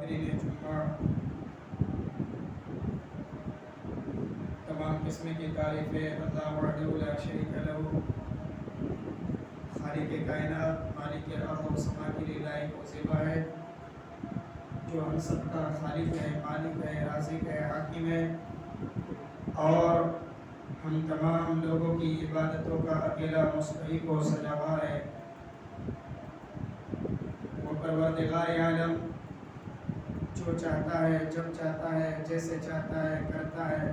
حاضرین جمعہ، تمام قسم کی تعریفیں اللہ وحدہ لا شریک لہ، خالق کائنات، مالک ارض و سما کے لیے لائق و زیبا ہے، جو ہم سب کا خالق ہے، مالک ہے، رازق ہے، حاکم ہے، اور ہم تمام لوگوں کی عبادتوں کا اکیلا مستحق و سزاوار ہے۔ وہ پروردگار عالم جو چاہتا ہے، جب چاہتا ہے، جیسے چاہتا ہے کرتا ہے۔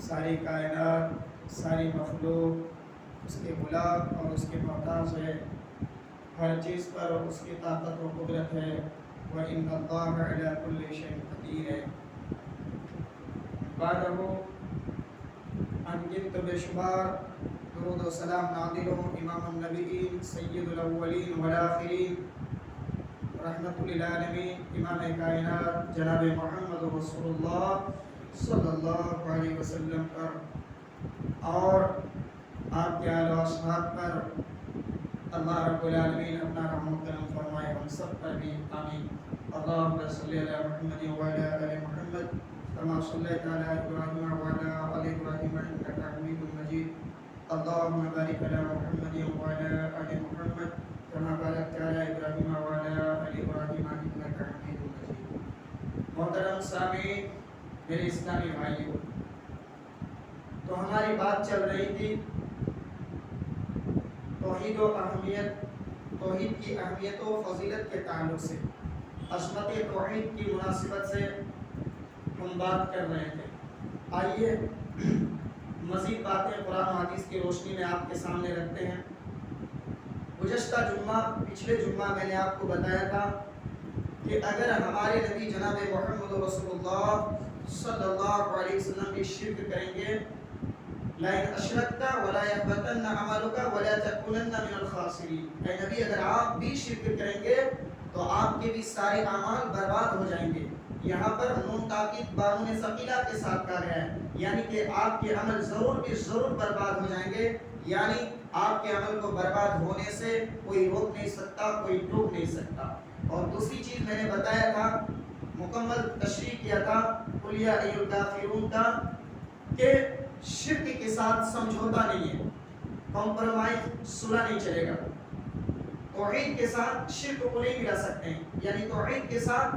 ساری کائنات، ساری مخلوق اس کے غلام اور اس کے محتاج ہے، ہر چیز پر اس کی طاقت و قدرت ہے۔ وَإِنَّ اللَّهَ عَلَىٰ كُلِّ شَيْءٍ قَدِيرٌ ہے۔ بعدہ انگنت بے شمار درود و سلام نازل ہوں امام النبیین، سید الاولین والآخرین، رحمت للعالمین، امام کائنات جناب محمد رسول اللہ صلی اللہ علیہ وسلم پر اور آپ کے آل و اصحاب پر اللہ رب العالمین اپنا رحم و کرم فرمائے، ہم سب پر بھی آمین۔ اللہم صلی علی محمد وعلی آل محمد كما صليت على إبراهيم وعلى آل إبراهيم إنك حميد مجيد۔ اللهم بارك على محمد وعلى آل محمد كما باركت على إبراهيم وعلى آل إبراهيم إنك حميد مجيد۔ محترم سامعین، میرے اسلامی بھائیوں، تو ہماری بات چل رہی تھی توحید و اہمیت، توحید کی اہمیت و فضیلت کے تعلق سے، عظمت توحید کی مناسبت سے ہم بات کر رہے تھے۔ آئیے مزید باتیں قرآن و حدیث کی روشنی میں آپ کے سامنے رکھتے ہیں۔ گزشتہ جمعہ، پچھلے جمعہ میں نے آپ کو بتایا تھا کہ اگر ہمارے نبی جناب محمد رسول اللہ صلی اللہ علیہ وسلم بھی شرک کریں گے، لَإِنْ أَشْرَكْتَ وَلَا يَحْبَطَنَّ عَمَلُكَ وَلَا تَكُونَنَّ مِنَ الْخَاسِرِينَ۔ اے نبی، اگر آپ بھی شرک کریں گے تو آپ کے بھی سارے اعمال برباد ہو جائیں گے۔ یہاں پر نون تاکید بانون ثقیلہ کے ساتھ کہا گیا ہے، یعنی کہ آپ کے عمل ضرور بھی ضرور برباد ہو جائیں گے، یعنی آپ کے عمل کو برباد ہونے سے کوئی روک نہیں سکتا، کوئی ٹوک نہیں سکتا۔ اور دوسری چیز میں نے بتایا تھا، مکمل تشریح کیا تھا قُلْ يَا أَيُّهَا الْكَافِرُونَ کا، کہ شرک کے ساتھ سمجھوتا نہیں ہے، کمپرومائز صلح نہیں چلے گا۔ توحید کے ساتھ شرک کو نہیں ملا سکتے ہیں، یعنی توحید کے ساتھ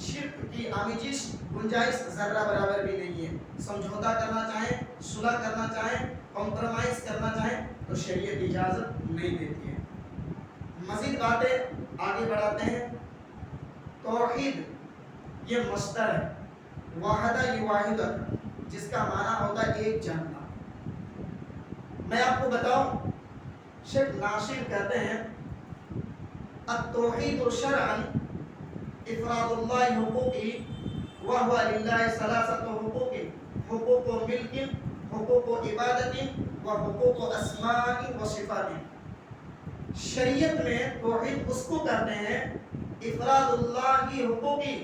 شرک کی آمیزش گنجائش ذرہ برابر بھی نہیں ہے۔ سمجھوتا کرنا چاہیں، صلح کرنا چاہیں، کمپرومائز کرنا چاہیں تو شریعت اجازت نہیں دیتی ہے۔ مزید باتیں آگے بڑھاتے ہیں۔ توحید یہ مصدر ہے، واحدہ یواحد، جس کا معنی ہوتا ہے ایک جاننا۔ میں آپ کو بتاؤں، شیخ ناصر کہتے ہیں التوحید شرعا افراد اللہ حقوقی وہو للہ ثلاثۃ حقوق، حقوق ملک، حقوق عبادت و حقوق اسماء و صفات۔ شریعت میں توحید اس کو کہتے ہیں افراد اللہ کی حقوقی،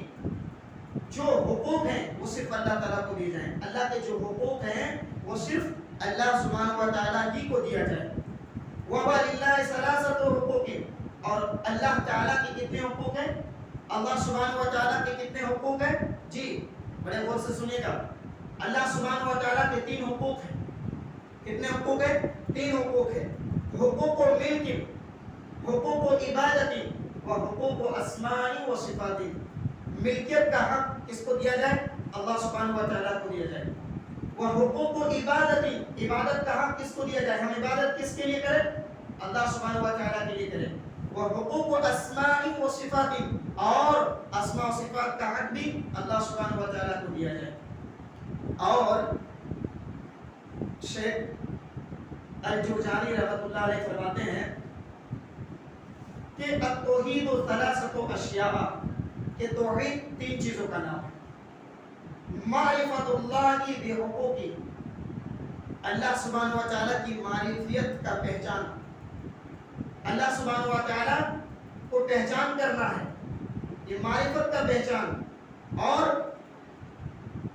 جو حقوق ہیں وہ صرف اللہ تعالیٰ کو دیے جائیں، اللہ کے جو حقوق ہیں وہ صرف اللہ سبحانہ و تعالیٰ ہی کو دیا جائے۔ وہو للہ ثلاثۃ حقوق، اور اللہ تعالیٰ کے کتنے حقوق ہیں؟ اللہ سبحانہ و تعالیٰ کے کتنے حقوق ہیں؟ جی بڑے غور سے سنیے گا۔ اللہ سبحانہ و تعالیٰ کے 3 حقوق ہیں۔ کتنے حقوق ہیں؟ 3 حقوق ہیں۔ حقوق و ملک، حقوق و عبادت و حقوق و اسماء و صفات۔ ملکیت کا حق کس کو دیا جائے؟ اللہ سبحانہ و تعالیٰ کو دیا جائے۔ وہ حقوق و عبادت، عبادت کا حق کس کو دیا جائے؟ ہم عبادت کس کے لیے کریں؟ اللہ سبحانہ و تعالیٰ کے لیے کریں۔ وہ حقوق و اسماء و صفات، اور اسماء و صفات کا حق بھی اللہ سبحانہ و تعالیٰ کو دیا جائے۔ اور شیخ الجرجانی رحمۃ اللہ علیہ فرماتے ہیں کہ التوحید ثلاثۃ اشیاء، کہ توحید 3 چیزوں کا نام ہے۔ معرفت اللہ کی بحقوقی، اللہ سبحانہ و تعالیٰ کی معرفیت کا پہچان، اللہ سبحانہ و تعالیٰ کو پہچان کرنا ہے، یہ معرفت کا پہچان، اور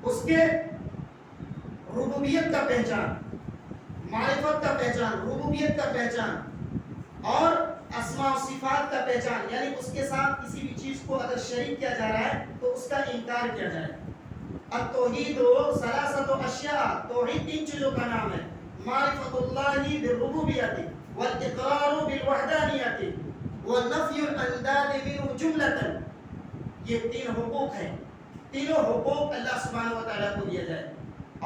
اس کے ربوبیت کا پہچان، معرفت کا پہچان، ربوبیت کا پہچان، اور اسماء و صفات کا پہچان، یعنی اس کے ساتھ کسی بھی چیز کو اگر شریک کیا جا رہا ہے تو اس کا انکار کیا جائے۔ التوحید ثلاثۃ اشیاء، توحید تین چیزوں کا نام ہے، معرفت اللہ بالربوبیت والاقرار بالوحدانیت ونفی الانداد منه جملۃ۔ یہ تین حقوق ہیں، تینوں حقوق اللہ سبحانہ و تعالیٰ کو دیا جائے۔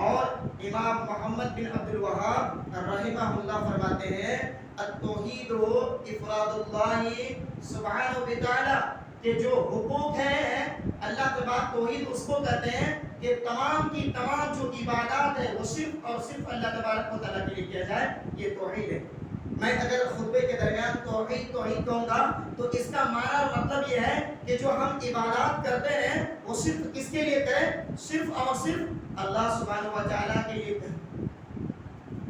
اور امام محمد بن عبد الوہاب رحمہ اللہ فرماتے ہیں التوحید افراد اللہ سبحانہ و تعالیٰ، کہ جو حقوق ہیں اللہ تبارک، توحید اس کو کہتے ہیں کہ تمام کی تمام جو عبادات ہے وہ صرف اور صرف اللہ تبارک و تعالیٰ کے لیے کیا جائے، یہ توحید ہے۔ میں اگر خطبے کے درمیان توحید توحید کہوں گا تو اس کا معنی اور مطلب یہ ہے کہ جو ہم عبادات کرتے ہیں وہ صرف کس کے لیے کریں، صرف اور صرف اللہ سبحانہ و تعالیٰ کے لیے کریں،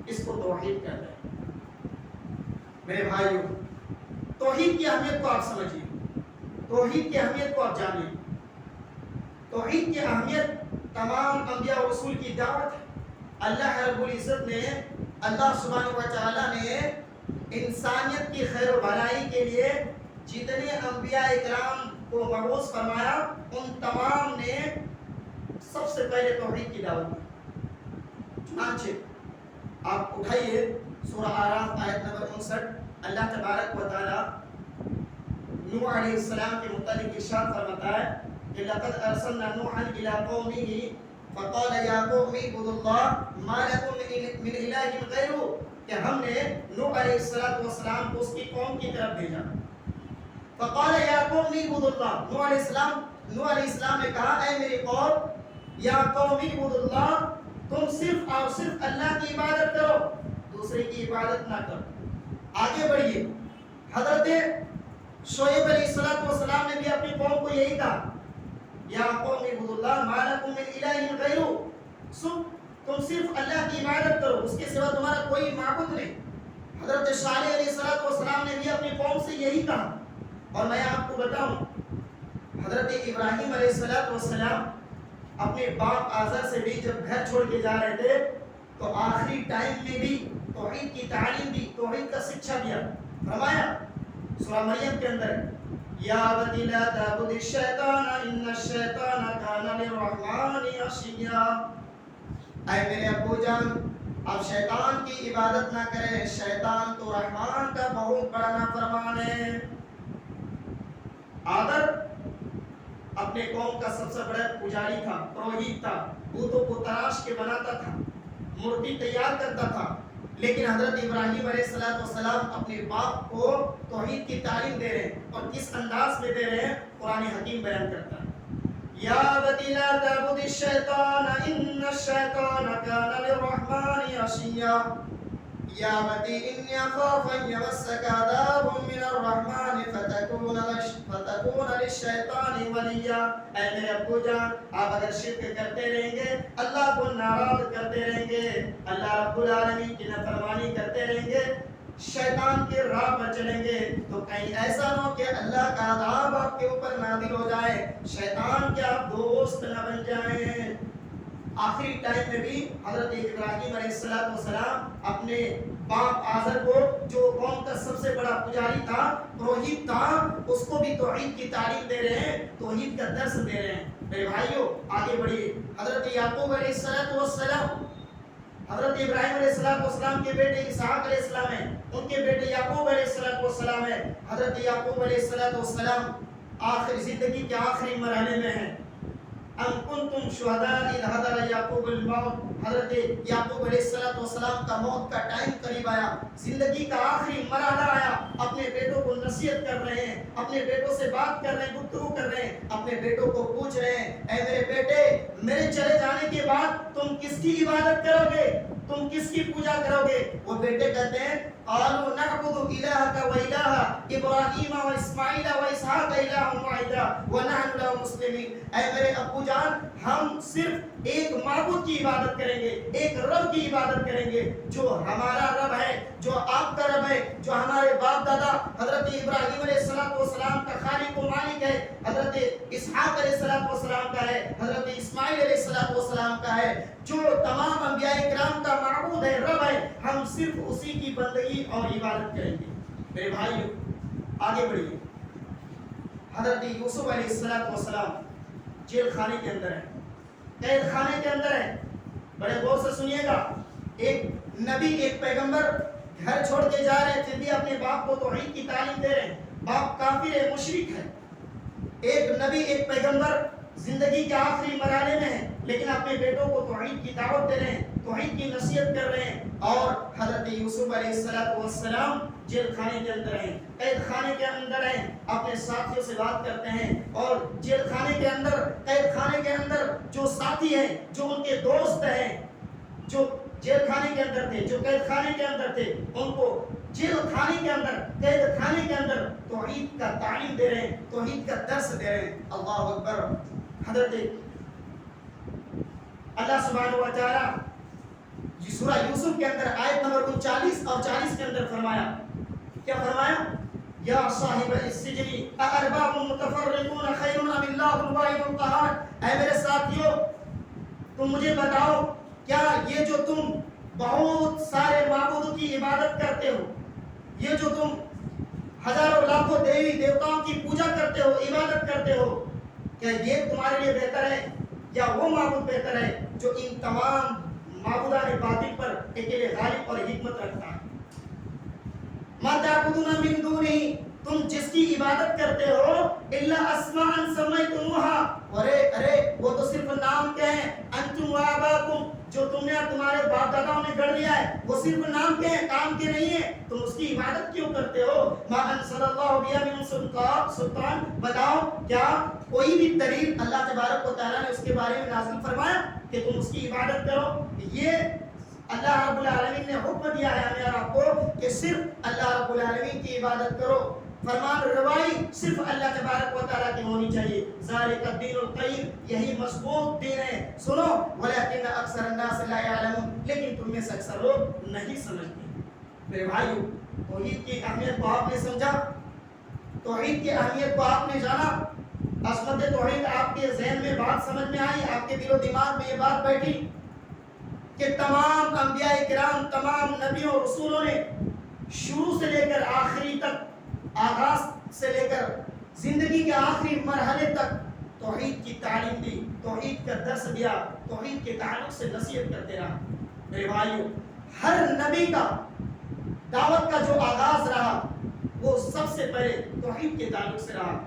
اس کو توحید کہتے ہیں۔ میرے بھائیو، توحید کی اہمیت کو آپ سمجھیے، توحید کی اہمیت کو آپ جانیے۔ توحید کی اہمیت تمام انبیاء و رسول کی دعوت ہے۔ اللہ رب العزت نے، اللہ سبحانہ و تعالیٰ نے انسانیت کی خیر و بھلائی کے لیے جتنے انبیاء اکرام کو مبعوث فرمایا، ان تمام نے سب سے پہلے توحید کی دعوت دی۔ چنانچہ آپ اٹھائیے سورہ اعراف آیت نمبر 59، اللہ تبارک و تعالیٰ نوح علیہ السلام کے متعلق ارشاد فرماتا ہے کہ لقد ارسلنا نوحا الى قومه فقال یا قوم اعبدوا اللہ ما لکم من الہ غیرہ، کہ ہم نے نوح علیہ السلام کو اس کی قوم کی طرف بھیجا۔ فقال یا قوم اعبدوا اللہ، نوح علیہ السلام نے کہا اے میری قوم، یا قوم اعبدوا اللہ، تم صرف اور صرف اللہ کی عبادت کرو، دوسرے کی عبادت نہ کرو۔ آگے بڑھیے، حضرت شعیب علیہ السلام نے بھی اپنی قوم کو یہی کہا، یا قوم اعبدوا اللہ ما لکم من الہ غیرہ، تم صرف اللہ کی عبادت کرو، اس کے سوا تمہارا کوئی معبود نہیں۔ حضرت صالح علیہ السلام نے بھی اپنی قوم سے یہی کہا۔ اور میں آپ کو بتاؤں، حضرت ابراہیم علیہ السلام اپنے باپ آزر سے بھی جب گھر چھوڑ کے جا رہے تھے تو آخری ٹائم میں بھی توحید کی تعلیم دی، توحید کا شکشا دیا۔ فرمایا سورہ مریم کے اندر، یا بنی لا تعبدوا الشیطان ان الشیطان کان للرحمن عصیا، اے میرے ابو جان، اب شیطان کی عبادت نہ کریں، شیطان تو رحمان کا بہت بڑا نافرمان ہے۔ آدر اپنے قوم کا سب سے بڑا پجاری تھا، پروہت تھا، بتوں کو تراش کے بناتا تھا، مورتی تیار کرتا تھا، لیکن حضرت ابراہیم علیہ السلام اپنے باپ کو توحید کی تعلیم دے رہے ہیں، اور کس انداز میں دے رہے ہیں قرآن حکیم بیان کرتا ہے۔ یا بنی لا تعبدوا الشیطان ان الشیطان کان للرحمن عصیا، یا بنی انی اخاف ان یمسک عذاب من الرحمن فتکون للشیطان ولیا، اے میرے ابو جان، آپ اگر شرک کرتے رہیں گے، اللہ کو ناراض کرتے رہیں گے، اللہ رب العالمین کی نافرمانی کرتے رہیں گے، شیطان کے راہ پر چلیں گے، تو کہیں ایسا نہ ہو کہ اللہ کا عذاب آپ کے اوپر نازل ہو جائے، شیطان کے آپ دوست نہ بن جائیں۔ آخری ٹائم میں بھی حضرت ابراہیم علیہ السلام اپنے باپ آزر کو، جو قوم کا سب سے بڑا پجاری تھا، پروہت تھا، اس کو بھی توحید کی تعلیم دے رہے ہیں، توحید کا درس دے رہے ہیں۔ میرے بھائیوں آگے بڑھیے، حضرت یعقوب علیہ السلام، حضرت ابراہیم علیہ السلام کے بیٹے اسحاق علیہ السلام ہیں، ان کے بیٹے یعقوب علیہ السلام ہیں۔ حضرت یعقوب علیہ السلام آخر زندگی کے آخری مرحلے میں ہیں۔ ام کنتم شہداء اذ حضر یعقوب الموت، حضرت یعقوب علیہ السلام کا موت کا ٹائم قریب آیا، زندگی کا آخری مرحلہ آیا، اپنے بیٹوں کو نصیحت کر رہے ہیں، اپنے بیٹوں سے بات کر رہے ہیں، گفتگو کر رہے ہیں، اپنے بیٹوں کو پوچھ رہے ہیں اے میرے بیٹے، میرے چلے جانے کے بعد تم کس کی عبادت کرو گے، تم کس کی پوجا کرو گے؟ وہ بیٹے کہتے ہیں قالوا نعبد الہک و الہ ابراہیم و اسماعیل و اسحاق الہ واحدا ونحن له مسلمین، اے میرے ابو جان، ہم صرف ایک معبود کی عبادت کریں گے، ایک رب کی عبادت کریں گے، جو ہمارا رب ہے، جو آپ کا رب ہے، جو ہمارے باپ دادا حضرت ابراہیم علیہ السلام کا خالق و مالک ہے، حضرت اسحاق علیہ السلام کا ہے، حضرت اسماعیل علیہ السلام کا ہے، جو تمام انبیاء کرام کا معبود ہے، رب ہے، ہم صرف اسی کی بندگی اور عبادت کریں گے۔ میرے بھائیو، آگے بڑھیے. حضرت یوسف علیہ السلام جیل خانے کے اندر ہے, قید خانے کے اندر ہے. بڑے غور سے سنیے گا. ایک نبی, ایک پیغمبر گھر چھوڑ کے جا رہے ہیں, پھر بھی اپنے باپ کو توحید کی تعلیم دے رہے ہیں. باپ کافر ہے, مشرک ہے. ایک نبی, ایک پیغمبر زندگی کے آخری مرحلے میں ہیں, لیکن اپنے بیٹوں کو توحید کی دعوت دے رہے ہیں, توحید کی نصیحت کر رہے ہیں. اور حضرت یوسف علیہ السلام جیل خانے کے اندر ہیں, قید خانے کے اندر ہیں, اپنے ساتھیوں سے بات کرتے ہیں. اور جیل خانے کے اندر, قید خانے کے اندر جو ساتھی ہیں, جو ان کے دوست ہیں, جو جیل خانے کے اندر تھے, جو قید خانے کے اندر تھے, ان کو جیل خانے کے اندر, قید خانے کے اندر توحید کا تعلیم دے رہے ہیں, توحید کا درس دے رہے ہیں. اللہ اکبر. حضرت اللہ سبحانہ و تعالی سورہ یوسف کے اندر آیت نمبر 39 اور 40 کے اندر فرمایا, کیا فرمایا؟ یا صاحب السجن اارباب متفرقون خیر ام اللہ الواحد القہار. اے میرے ساتھیو, تم مجھے بتاؤ, کیا یہ جو تم بہت سارے معبودوں کی عبادت کرتے ہو, یہ جو تم ہزاروں لاکھوں دیوی دیوتاؤں کی پوجا کرتے ہو, عبادت کرتے ہو, کیا یہ تمہارے لیے بہتر ہے یا وہ معبود بہتر ہے جو ان تمام معبودان باطل پر اکیلے غالب اور حکمت رکھتا ہے؟ ما تعبدون من دونہ, تم جس کی عبادت کرتے ہو, الا اسماء سمیتموها, ارے وہ تو صرف نام کے ہیں, انتم وآباؤکم, جو تم نے تمہارے باپ داداؤں نے گڑھ لیا ہے, وہ صرف نام کے ہیں, کام کے نہیں ہیں. تم اس کی عبادت کیوں کرتے ہو؟ ما انزل اللہ بها من سلطان, بتاؤ کیا کوئی بھی دلیل اللہ تبارک و تعالیٰ نے اس کے بارے میں نازل فرمایا کہ تم اس کی عبادت کرو؟ یہ اللہ رب العالمین نے حکم دیا ہے ہمیں اور آپ کو کہ صرف اللہ رب العالمین کی عبادت کرو. فرمان روائی صرف اللہ تبارک و تعالیٰ کی ہونی چاہیے. ذالک الدین القیم, یہی مضبوط دین ہے. سنو, ولکن اکثر الناس لا یعلمون, لیکن تم میں سے اکثر لوگ نہیں سمجھتے. میرے بھائیو, توحید کی اہمیت کو آپ نے سمجھا, توحید کی اہمیت کو آپ نے جانا, عظمت توحید آپ کے ذہن میں بات سمجھ میں آئی, آپ کے دل و دماغ میں یہ بات بیٹھی کہ تمام انبیاء کرام, تمام نبیوں اور رسولوں نے شروع سے لے کر آخری تک, آغاز سے لے کر زندگی کے آخری مرحلے تک توحید کی تعلیم دی, توحید کا درس دیا, توحید کے تعلق سے نصیحت کرتے رہا. میرے بھائیو, ہر نبی کا دعوت کا جو آغاز رہا وہ سب سے پہلے توحید کے تعلق سے رہا.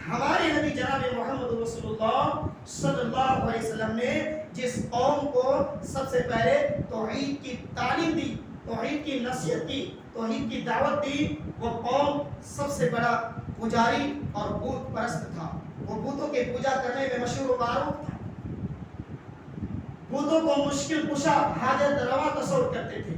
ہمارے نبی جناب محمد رسول اللہ صلی اللہ علیہ وسلم نے جس قوم کو سب سے پہلے توحید کی تعلیم دی, توحید کی نصیحت کی, توحید کی دعوت دی, وہ قوم سب سے بڑا پجاری اور بت پرست تھا. وہ بتوں کے پوجا کرنے میں مشہور و معروف تھا. بتوں کو مشکل کشا, حاجت روا تصور کرتے تھے.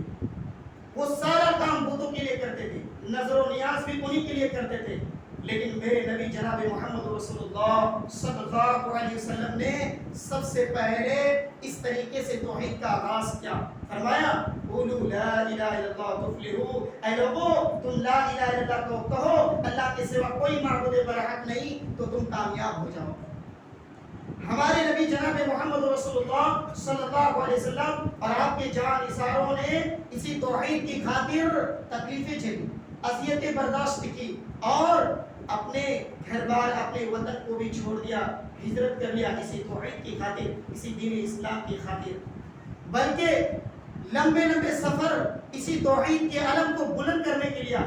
وہ سارا کام بتوں کے لیے کرتے تھے, نظر و نیاز بھی انہی کے لیے کرتے تھے. لیکن میرے نبی جناب محمد رسول اللہ صلی اللہ علیہ وسلم نے سب سے پہلے اس طریقے سے توحید کا آغاز کیا. فرمایا, قولوا لا الہ الا اللہ تفلحوا, اے لوگو تم لا الہ الا اللہ کو کہو, اللہ کے سوا کوئی معبود برحق نہیں, تو تم کامیاب ہو جاؤ. ہمارے نبی جناب محمد رسول اللہ صلی اللہ علیہ وسلم اور آپ کے جان نثاروں نے اسی توحید کی خاطر تکلیفیں جھیلی, اذیتیں برداشت کی, اور اپنے گھر بار, اپنے وطن کو بھی چھوڑ دیا, ہجرت کر لیا اسی توحید کی خاطر, اسی دین اسلام کی خاطر. بلکہ لمبے لمبے سفر اسی توحید کے علم کو بلند کرنے کے لیے,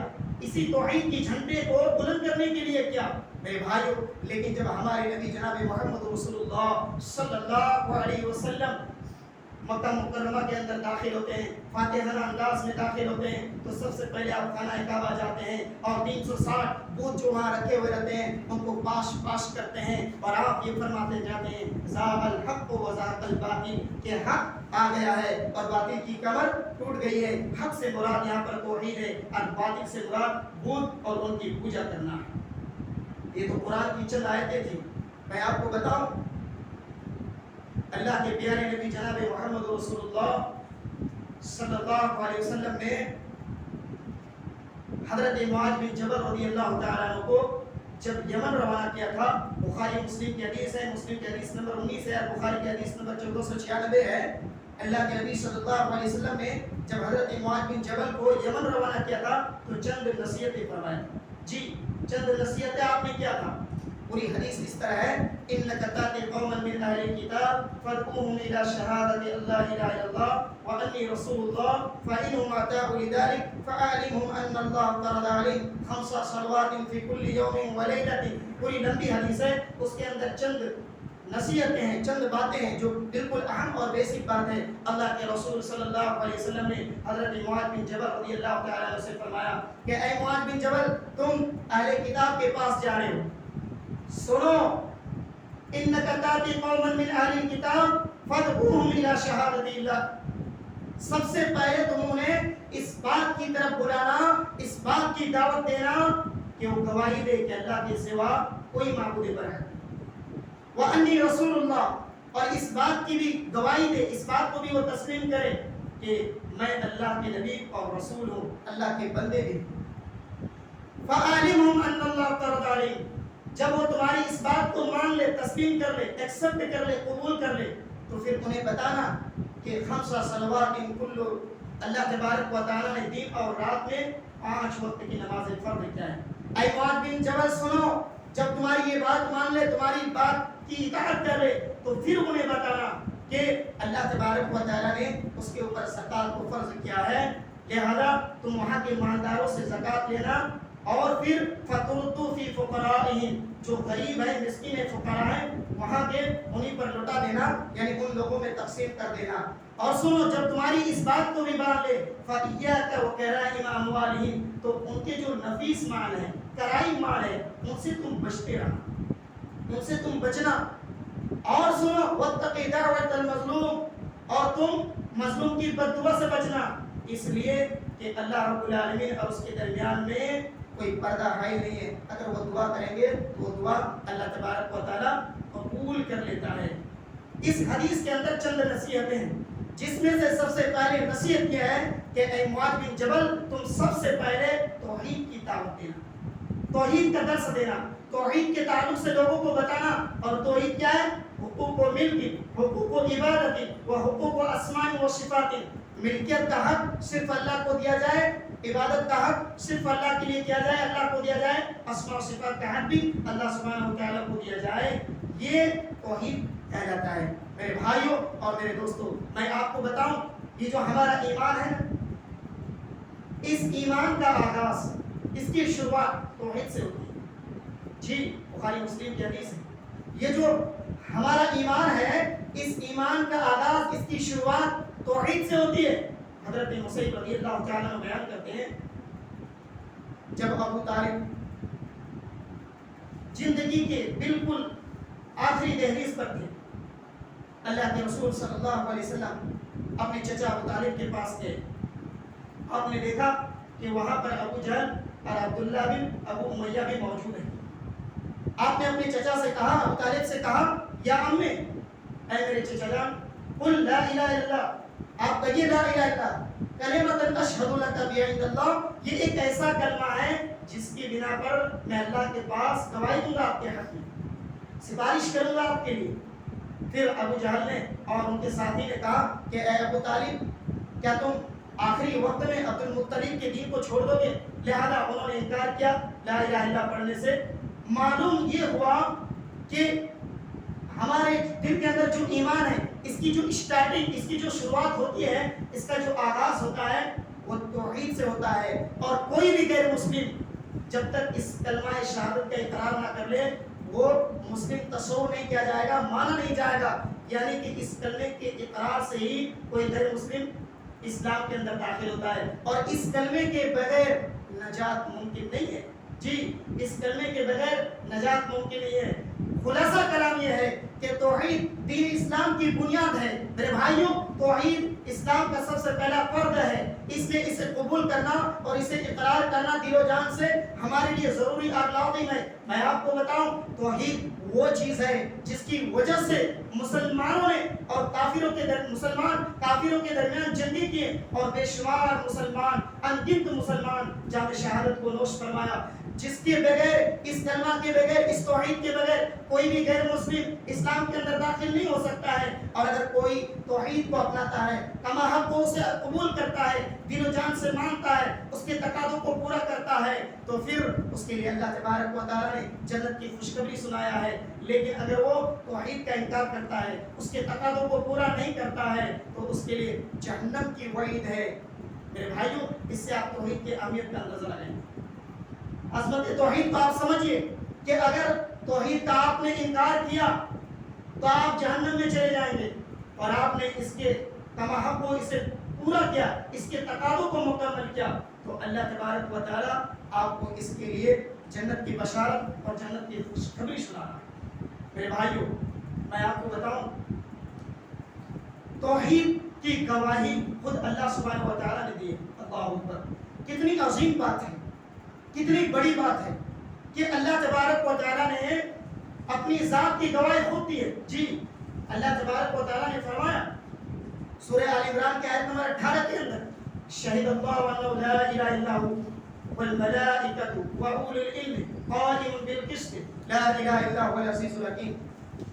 اسی توحید کی جھنڈے کو بلند کرنے کے لیے کیا. میرے بھائیو, لیکن جب ہمارے نبی جناب محمد رسول اللہ صلی اللہ علیہ وسلم مکہ مکرمہ کے اندر داخل ہوتے ہیں, فاتحانہ انداز میں داخل ہوتے ہیں, تو سب سے پہلے آپ خانہ کعبہ جاتے ہیں اور 360 بت جو وہاں رکھے ہوئے رہتے ہیں ان کو پاش کرتے ہیں, اور آپ یہ فرماتے جاتے ہیں, ذاق الحق و ذاق الباطل, کہ حق آ گیا ہے اور باطل کی کمر ٹوٹ گئی ہے. حق سے مراد یہاں پر توحید ہے, اور باطل سے مراد بت اور ان کی پوجا کرنا ہے. یہ تو قرآن کی چند آیتیں تھیں. میں آپ کو بتاؤں, اللہ کے پیارے نبی جناب محمد رسول اللہ صلی اللہ علیہ وسلم نے حضرت معاذ بن جبل رضی اللہ تعالیٰ عنہ کو جب یمن روانہ کیا تھا, بخاری مسلم کی حدیث ہے, مسلم کی حدیث نمبر 19 ہے, بخاری کی حدیث نمبر 1496 ہے. اللہ کے نبی صلی اللہ علیہ وسلم نے جب حضرت معاذ بن جبل کو یمن روانہ کیا تھا تو چند نصیحتیں فرمائیں. جی, چند نصیحتیں آپ نے کیا تھا. پوری حدیث اس طرح ہے انک تاتی قوما من اہل الکتاب فادعوهم الى شہادۃ اللہ الہ الا اللہ وانی رسول اللہ فانهم اتاؤوا لذلك فاعلمهم ان اللہ فرض علیہم 5 صلوات فی کل یوم ولیلۃ. پوری لمبی حدیث ہے, اس کے اندر چند نصیحتیں ہیں, چند باتیں ہیں جو بالکل اہم اور بیسک بات ہے. اللہ کے رسول صلی اللہ علیہ وسلم نے حضرت معاذ بن جبل رضی اللہ تعالیٰ عنہ سے فرمایا کہ اے معاذ بن جبل, تم اہل کتاب کے پاس جا رہے ہو, سنو انک تاتی قوما من اہل الکتاب فادعوهم الى شہادۃ اللہ. سب سے پہلے تم انہیں اس بات کی طرف بلانا, اس بات کی دعوت دینا کہ وہ گواہی دے کہ اللہ کے سوا کوئی معبود برحق ہے, وانی رسول اللہ, اور اس بات کی بھی گواہی دے, اس بات کو بھی وہ تسلیم کرے کہ میں اللہ کے نبی اور رسول ہوں, اللہ کے بندے بھی. فَعَلِمْهُمْ أَنَّ اللَّهَ تَرْضَى عَلَيْهِمْ, جب وہ تمہاری اس بات کو مان لے, تسلیم کر لے, ایکسپٹ کر لے, قبول کر لے, تو پھر انہیں بتانا کہ 5 صلوات کل, اللہ تبارک و تعالیٰ نے دن اور رات میں 5 وقت کی نماز فرض کیا ہے. اے معاذ بن جبل سنو, جب تمہاری یہ بات مان لے, تمہاری بات کی اطاعت کر لے, تو پھر انہیں بتانا کہ اللہ تبارک و تعالیٰ نے اس کے اوپر زکوٰۃ کو فرض کیا ہے, لہذا تم وہاں کے مالداروں سے زکوٰۃ لینا, اور پھر فَتُرْدُوا فِي فُقَرَائِهِمْ, جو غریب ہیں, مسکین ہیں, فقراء ہیں, وہاں کے انہیں پر لوٹا دینا, یعنی ان لوگوں میں تقسیم کر دینا. اور سنو, جب تمہاری اس بات کو بھی مان لے فَإِيَّاكَ وَكَرَائِمَ أَمْوَالِهِمْ, تو ان کے جو نفیس مال ہے, کرائم مال ہے, ان سے تم بچتے رہنا, ان سے تم بچنا. اور سنو وَاتَّقِ دَعْوَةَ الْمَظْلُومِ, اور تم مظلوم کی بد دعا سے بچنا, اس لیے کہ اللہ رب العالمین اور اس کے درمیان میں کوئی پردہ ہے نہیں ہے. اگر وہ دعا کریں گے تو وہ دعا اللہ تبارک و تعالیٰ قبول کر لیتا ہے. اس حدیث کے اندر چند نصیحتیں ہیں, جس میں سے سب سے پہلے نصیحت یہ ہے کہ اے معاذ بن جبل, تم سب سے پہلے توحید کی دعوت دینا, توحید کا درس دینا, توحید کے تعلق سے لوگوں کو بتانا. اور توحید کیا ہے؟ حقوق و ملک, حقوق و عبادت و حقوق و اسماء و صفات. ملکیت کا حق صرف اللہ کو دیا جائے, عبادت کا حق صرف اللہ کے لیے کیا جائے, اللہ کو دیا جائے, اسماء و صفات کا حق بھی اللہ سبحانہ و تعالیٰ کو دیا جائے. یہ توحید کہلاتا ہے. میرے بھائیوں اور میرے دوستوں, میں آپ کو بتاؤں, یہ جو ہمارا ایمان ہے, اس ایمان کا آغاز, اس کی شروعات توحید سے ہوتی ہے. جی, بخاری مسلم کی حدیث ہے. یہ جو ہمارا ایمان ہے, اس ایمان کا آغاز, اس کی شروعات توحید سے ہوتی ہے. حضرت مسیب رضی اللہ تعالیٰ عنہ بیان کرتے ہیں, جب ابو طالب زندگی کے بالکل آخری دہلیز پر تھے, اللہ کے رسول صلی اللہ علیہ وسلم اپنے چچا ابو طالب کے پاس گئے. آپ نے دیکھا کہ وہاں پر ابو جہل اور عبداللہ بن ابو امیہ بھی موجود ہیں. آپ نے اپنے چچا سے کہا, ابو طالب سے کہا, یا امی, اے میرے چچا جان, قل لا الہ الا اللہ, آپ کہیے لا الہ الا اللہ, کلمۃ اشہد لک بها عند اللہ, یہ ایک ایسا کلمہ ہے جس کی بنا پر میں اللہ کے پاس گواہی دوں گا آپ کے حق میں, سفارش کروں گا آپ کے لیے. پھر ابو جہل نے اور ان کے ساتھی نے کہا کہ اے ابو طالب, کیا تم آخری وقت میں عبد المطلب کے دین کو چھوڑ دو گے؟ لہذا انہوں نے انکار کیا لا الہ الا اللہ پڑھنے سے. معلوم یہ ہوا کہ ہمارے دل کے اندر جو ایمان ہے, اس کی جو اسٹارٹنگ, اس کی جو شروعات ہوتی ہے, اس کا جو آغاز ہوتا ہے, وہ توحید سے ہوتا ہے. اور کوئی بھی غیر مسلم جب تک اس کلمہ شہادت کا اقرار نہ کر لے, وہ مسلم تصور نہیں کیا جائے گا, مانا نہیں جائے گا. یعنی کہ اس کلمے کے اقرار سے ہی کوئی غیر مسلم اسلام کے اندر داخل ہوتا ہے, اور اس کلمے کے بغیر نجات ممکن نہیں ہے. جی, اس کلمے کے بغیر نجات ممکن نہیں ہے. خلاصہ کلام یہ ہے کہ توحید دین اسلام کی بنیاد ہے. میرے بھائیوں, توحید اسلام کا سب سے پہلا فرض ہے, اس لیے اسے قبول کرنا اور اسے اقرار کرنا دل و جان سے ہمارے لیے ضروری اور لازم ہے. میں آپ کو بتاؤں, توحید وہ چیز ہے جس کی وجہ سے مسلمانوں نے اور کافروں کے درمیان جنگیں کیے اور بے شمار مسلمان انگنت مسلمان جام شہادت کو نوش فرمایا، جس کے بغیر، اس کلمہ کے بغیر، اس توحید کے بغیر کوئی بھی غیر مسلم اسلام کے اندر داخل نہیں ہو سکتا ہے۔ اور اگر کوئی توحید کو اپناتا ہے، کما حق کو اسے قبول کرتا ہے، دل و جان سے مانتا ہے، اس کے تقاضوں کو پورا کرتا ہے، تو پھر اس کے لیے اللہ تبارک و تعالیٰ نے جنت کی خوشخبری سنایا ہے۔ لیکن اگر وہ توحید کا انکار کرتا ہے، اس کے تقاضوں کو پورا نہیں کرتا ہے، تو اس کے لیے جہنم کی وعید ہے۔ میرے بھائیوں، اس سے آپ توحید کی اہمیت کا اندازہ لگائیں۔ عظمت توحید کو آپ سمجھیے کہ اگر توحید کا آپ نے انکار کیا تو آپ جہنم میں چلے جائیں گے، اور آپ نے اس کے تمام کو اسے پورا کیا، اس کے تقاضوں کو مکمل کیا، تو اللہ تبارک و تعالیٰ آپ کو اس کے لیے جنت کی بشارت اور جنت کی خوشخبری سنا رہا ہے۔ میرے بھائیوں، میں آپ کو بتاؤں، توحید کی گواہی خود اللہ سبحانہ و تعالیٰ نے دی ہے۔ اللہ اکبر! کتنی عظیم بات ہے، کتنی بڑی بات ہے کہ اللہ تبارک و تعالیٰ نے اپنی ذات کی گواہی خود دی ہے۔ جی، اللہ تبارک و تعالیٰ نے فرمایا سورہ آل عمران کے آیت نمبر 18 کے اندر، شہد اللہ انہ لا الہ الا هو والملائکۃ واولو العلم قائما بالقسط لا الہ الا هو العزیز الحکیم۔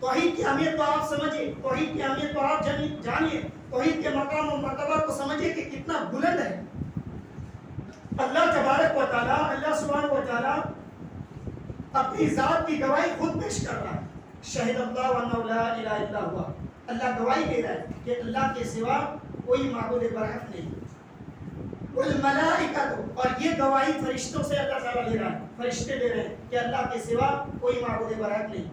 توحید کی اہمیت کو آپ سمجھیے، توحید کی اہمیت کو آپ جانیے، توحید کے مقام و مرتبہ کو سمجھیے کہ کتنا بلند ہے۔ اللہ تبارک و تعالیٰ، اللہ سبحانہ و تعالیٰ اپنی ذات کی گواہی خود پیش کر رہا ہے۔ شہد اللہ انہ لا الہ الا ہوا، اللہ گواہی دے رہا ہے کہ اللہ کے سوا کوئی معبود برحق نہیں۔ والملائکۃ، اور یہ گواہی فرشتوں سے اللہ تعالیٰ لے رہا ہے، فرشتے دے رہے ہیں کہ اللہ کے سوا کوئی معبود برحق نہیں۔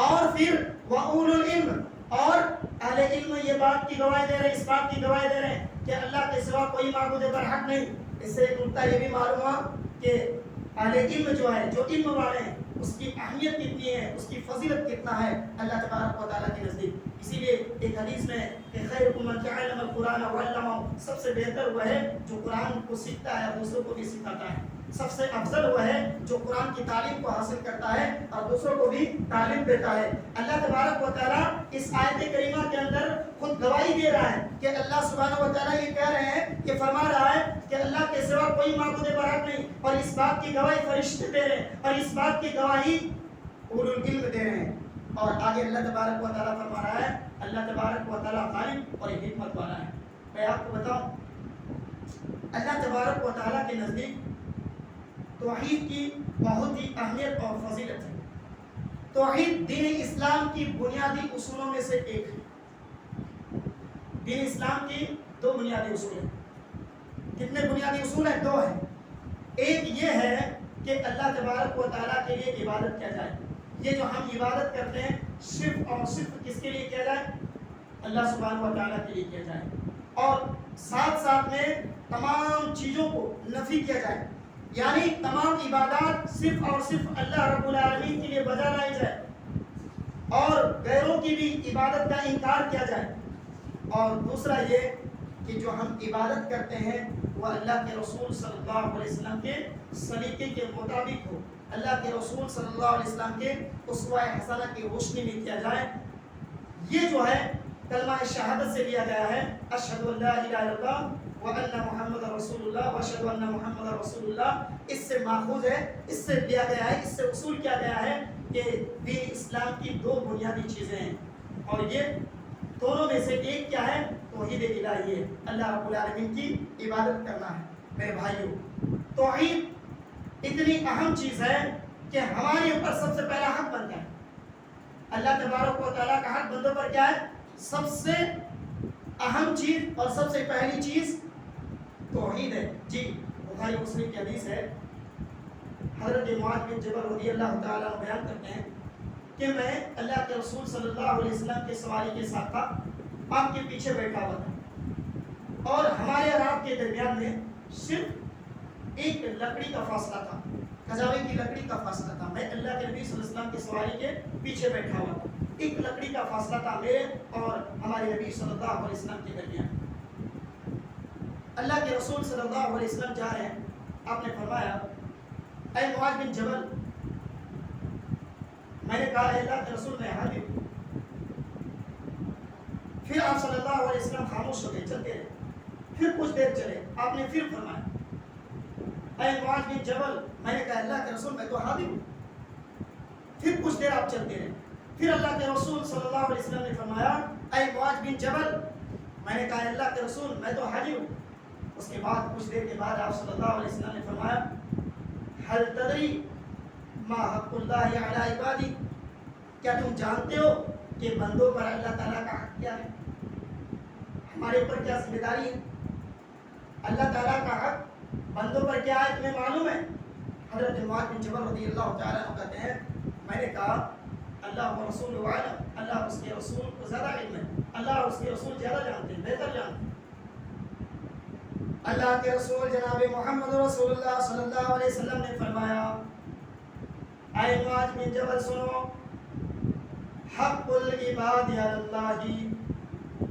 اور پھر واولو العلم، اور اہل علم یہ بات کی گواہی دے رہے ہیں، اس بات کی گواہی دے رہے ہیں کہ اللہ کے سوا کوئی معبود برحق نہیں۔ اس سے ایک نقطہ یہ بھی معلوم ہوا کہ اہل علم جو ہے، جو علم والے ہیں، اس کی اہمیت کتنی ہے، اس کی فضیلت کتنا ہے اللہ تبارک و تعالیٰ کے نزدیک۔ اسی لیے ایک حدیث میں کہ خیرکم من تعلم القرآن وعلمہ، سب سے بہتر وہ ہے جو قرآن کو سیکھتا ہے اور دوسروں کو بھی سکھاتا ہے۔ سب سے افضل وہ ہے جو قرآن کی تعلیم کو حاصل کرتا ہے اور دوسروں کو بھی تعلیم دیتا ہے۔ اللہ تبارک و تعالیٰ اس آیت کریمہ کے اندر خود گواہی دے رہا ہے کہ اللہ سبحانہ و تعالیٰ یہ کہہ رہے ہیں، یہ فرما رہا ہے کہ اللہ کے سوا کوئی معبود برحق نہیں، اور اس بات کی گواہی فرشتے دے رہے ہیں، اور اس بات کی گواہی اولو العلم دے رہے ہیں۔ اور آگے اللہ تبارک و تعالیٰ فرما رہا ہے، اللہ تبارک و تعالیٰ غالب اور حکمت والا ہے۔ میں آپ کو بتاؤں، اللہ تبارک و تعالیٰ کے نزدیک توحید کی بہت ہی اہمیت اور فضیلت ہے۔ توحید دین اسلام کی بنیادی اصولوں میں سے ایک ہے۔ دین اسلام کی دو بنیادی اصول ہیں۔ کتنے بنیادی اصول ہیں؟ دو ہیں۔ ایک یہ ہے کہ اللہ تبارک و تعالیٰ کے لیے عبادت کیا جائے۔ یہ جو ہم عبادت کرتے ہیں صرف اور صرف کس کے لیے کیا جائے؟ اللہ سبحانہ و تعالیٰ کے لیے کیا جائے، اور ساتھ ساتھ میں تمام چیزوں کو نفی کیا جائے، یعنی تمام عبادات صرف اور صرف اللہ رب العالمین کے لیے بجا لائی جائے، اور غیروں کی بھی عبادت کا انکار کیا جائے۔ اور دوسرا یہ کہ جو ہم عبادت کرتے ہیں وہ اللہ کے رسول صلی اللہ علیہ وسلم کے سلیقے کے مطابق ہو، اللہ کے رسول صلی اللہ علیہ وسلم کے اسوہ حسنہ کی روشنی میں کیا جائے۔ یہ جو ہے کلمہ شہادت سے لیا گیا ہے، اشہد ان لا الہ الا اللہ وان محمد رسول اللہ واشہد ان محمد رسول اللہ، اس سے ماخوذ ہے، اس سے لیا گیا ہے، اس سے اصول کیا گیا ہے کہ دین اسلام کی دو بنیادی چیزیں ہیں، اور یہ دونوں میں سے ایک کیا ہے؟ توحید الہی ہے، اللہ رب العالمین کی عبادت کرنا ہے۔ میرے بھائیوں، توحید اتنی اہم چیز ہے کہ ہمارے اوپر سب سے پہلا حق بنتا ہے۔ اللہ تبارک و تعالیٰ کا حق بندوں پر کیا ہے؟ سب سے اہم چیز اور سب سے پہلی چیز توحید ہے۔ جی، بخاری مسلم کی حدیث ہے، حضرت معاذ بن جبل رضی اللہ تعالیٰ عنہ بیان کرتے ہیں کہ میں اللہ کے رسول صلی اللہ علیہ وسلم کے سواری کے ساتھ تھا، آپ کے پیچھے بیٹھا ہوا تھا، اور ہمارے اور آپ کے درمیان میں صرف ایک لکڑی کا فاصلہ تھا، کھجاوے کی لکڑی کا فاصلہ تھا۔ میں اللہ کے نبی صلی اللہ علیہ وسلم کے سواری کے پیچھے بیٹھا ہوا تھا، ایک لکڑی کا فاصلہ تھا میرے اور ہمارے نبی صلی اللہ علیہ وسلم کے درمیان۔ اللہ کے رسول صلی اللہ علیہ وسلم جا رہے ہیں، آپ نے فرمایا، اے معاذ بن جبل، میں نے کہا اللہ کے رسول میں حاضر ہوں۔ پھر آپ صلی اللہ علیہ وسلم خاموش ہو گئے، چلتے رہے۔ پھر کچھ دیر چلے، آپ نے پھر فرمایا اے معاذ بن جبل، میں نے کہا اللہ کے رسول میں تو حاضر ہوں۔ پھر کچھ دیر آپ چلتے رہے، پھر اللہ کے رسول صلی اللہ علیہ وسلم نے فرمایا اے معاذ بن جبل، میں نے کہا اللہ کے رسول میں تو حاضر ہوں۔ اس کے بعد کچھ دیر کے بعد آپ صلی اللہ علیہ وسلم نے فرمایا هل تدری ما حق اللہ علی عبادی، کیا تم جانتے ہو کہ بندوں پر اللہ تعالیٰ کا حق کیا ہے، ہمارے اوپر کیا ذمہ داری ہے؟ اللہ تعالیٰ کا حق بندوں پر کیا ہے تمہیں معلوم ہے؟ حضرت معاذ بن جبل رضی اللہ تعالیٰ عنہ کہتے ہیں میں نے کہا اللہ و رسول عالم، اللہ اس کے رسول کو زیادہ علم ہے، اللہ اس کے رسول زیادہ جانتے ہیں، بہتر جانتے ہیں۔ اللہ کے رسول جناب محمد رسول اللہ صلی اللہ علیہ وسلم نے فرمایا اے معاذ بن جبل سنو، حق العباد علی اللہ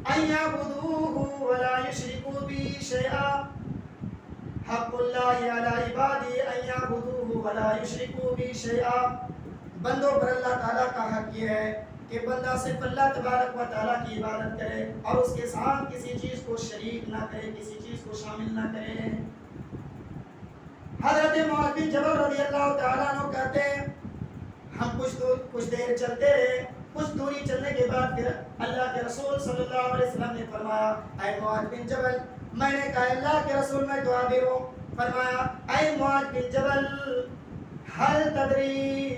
ان یعبدوہ ولا یشرکوا بہ شیئا، حق اللہ علی عباد ان یعبدوہ ولا یشرکوا بہ شیئا، بندوں پر اللہ تعالیٰ کا حق یہ ہے کہ بندہ صرف اللہ تبارک و تعالیٰ کی عبادت کرے اور اس کے ساتھ کسی چیز کو شریک نہ کرے، کسی چیز کو شامل نہ کرے۔ حضرت معاذ بن جبل رضی اللہ تعالیٰ عنہ کہتے ہیں ہم کچھ دیر چلتے رہے، کچھ دوری چلنے کے بعد پھر اللہ کے رسول صلی اللہ علیہ وسلم نے فرمایا اے معاذ بن جبل، میں نے کہا اللہ کے رسول میں تو حاضر ہوں۔ فرمایا اے معاذ بن جبل هل تدری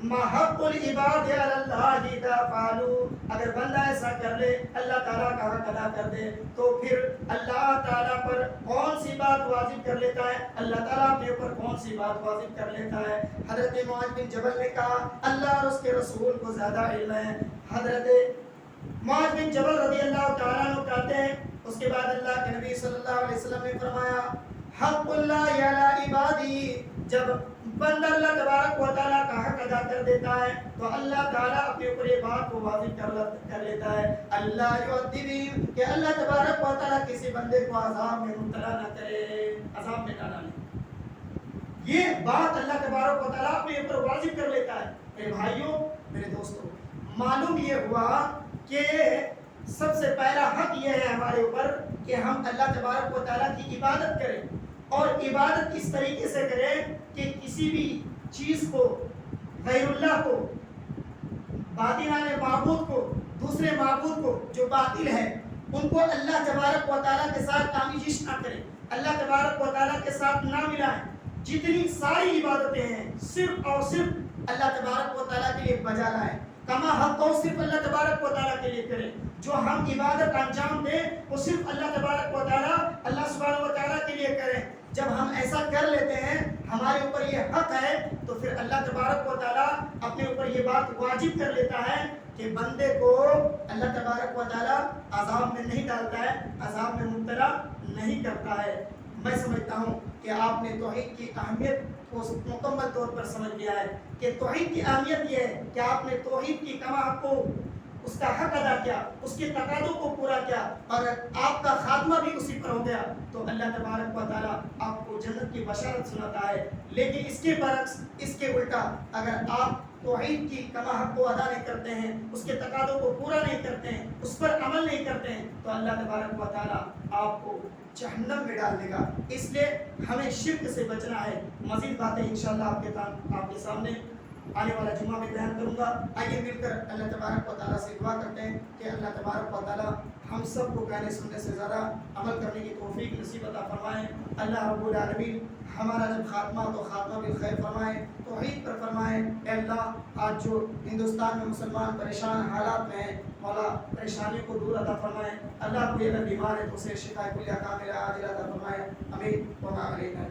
ما حق العباد علی اللہ اذا فعلوا، اگر بندہ ایسا کر لے، اللہ تعالیٰ کا حق ادا کر دے، تو پھر اللہ تعالیٰ پر کون سی بات واجب کر لیتا ہے، اللہ تعالیٰ اپنے اوپر کون سی بات واجب کر لیتا ہے؟ حضرت معاذ بن جبل نے کہا اللہ اور اس کے رسول کو زیادہ علم ہے۔ حضرت معاذ بن جبل رضی اللہ تعالیٰ عنہ کہتے ہیں اس کے بعد اللہ کے نبی صلی اللہ علیہ وسلم نے فرمایا حق اللہ علی عبادی، جب بندہ اللہ تبارک و تعالیٰ کا حق ادا کر دیتا ہے تو اللہ تعالیٰ اپنے اوپر یہ بات کو واضح کر لیتا ہے اللہ یعذبہم، کہ اللہ تبارک و تعالیٰ کسی بندے کو عذاب میں مبتلا نہ کرے، عذاب میں نہ ڈالے۔ یہ بات اللہ تبارک و تعالیٰ اپنے اوپر واضح کر لیتا ہے۔ میرے بھائیوں، میرے دوستوں، معلوم یہ ہوا کہ سب سے پہلا حق یہ ہے ہمارے اوپر کہ ہم اللہ تبارک و تعالیٰ کی عبادت کریں، اور عبادت اس طریقے سے کریں کہ کسی بھی چیز کو، غیر اللہ کو، باطلانے معبود کو، دوسرے معبود کو جو باطل ہے ان کو اللہ تبارک و تعالیٰ کے ساتھ آمیزش نہ کریں، اللہ تبارک و تعالیٰ کے ساتھ نہ ملائیں۔ جتنی ساری عبادتیں ہیں صرف اور صرف اللہ تبارک و تعالیٰ کے لیے بجا لائیں، کما حق کو صرف اللہ تبارک و تعالیٰ کے لیے کریں۔ جو ہم عبادت انجام دیں وہ صرف اللہ تبارک و تعالیٰ، اللہ سبحانہ و تعالیٰ کے لیے کریں۔ جب ہم ایسا کر لیتے ہیں، ہمارے اوپر یہ حق ہے، تو پھر اللہ تبارک و تعالیٰ اپنے اوپر یہ بات واجب کر لیتا ہے کہ بندے کو اللہ تبارک و تعالیٰ عذاب میں نہیں ڈالتا ہے، عذاب میں مبتلا نہیں کرتا ہے۔ میں سمجھتا ہوں کہ آپ نے توحید کی اہمیت کو مکمل طور پر سمجھ لیا ہے کہ توحید کی اہمیت یہ ہے کہ آپ نے توحید کی کما حق کو، اس کا حق ادا کیا، اس کے تقاضوں کو پورا کیا، اور آپ کا خاتمہ بھی اسی پر ہو گیا تو اللہ تبارک و تعالیٰ آپ کو جنت کی بشارت سناتا ہے۔ لیکن اس کے برعکس، اس کے الٹا، اگر آپ توحید کی کما حق کو ادا نہیں کرتے ہیں، اس کے تقاضوں کو پورا نہیں کرتے ہیں، اس پر عمل نہیں کرتے ہیں، تو اللہ تبارک و تعالیٰ آپ کو جہنم میں ڈال دے گا۔ اس لیے ہمیں شرک سے بچنا ہے۔ مزید باتیں انشاءاللہ آپ کے سامنے آنے والا جمعہ میں بیان کروں گا۔ آئیے مل کر اللہ تبارک و تعالیٰ سے دعا کرتے ہیں کہ اللہ تبارک و تعالیٰ ہم سب کو کہنے سننے سے زیادہ عمل کرنے کی توفیق نصیب عطا فرمائیں۔ اللہ رب العالمین ہمارا جب خاتمہ تو خاتمہ بالخیر فرمائیں، توحید پر فرمائیں۔ اے اللہ، آج جو ہندوستان میں مسلمان پریشان حالات میں ہیں، مولا پریشانیوں کو دور عطا فرمائیں۔ اللہ کوئی اگر بیمار ہے تو اسے شفا کلیہ کاملہ عاجلہ عطا فرمائیں۔ امین۔ وما علینا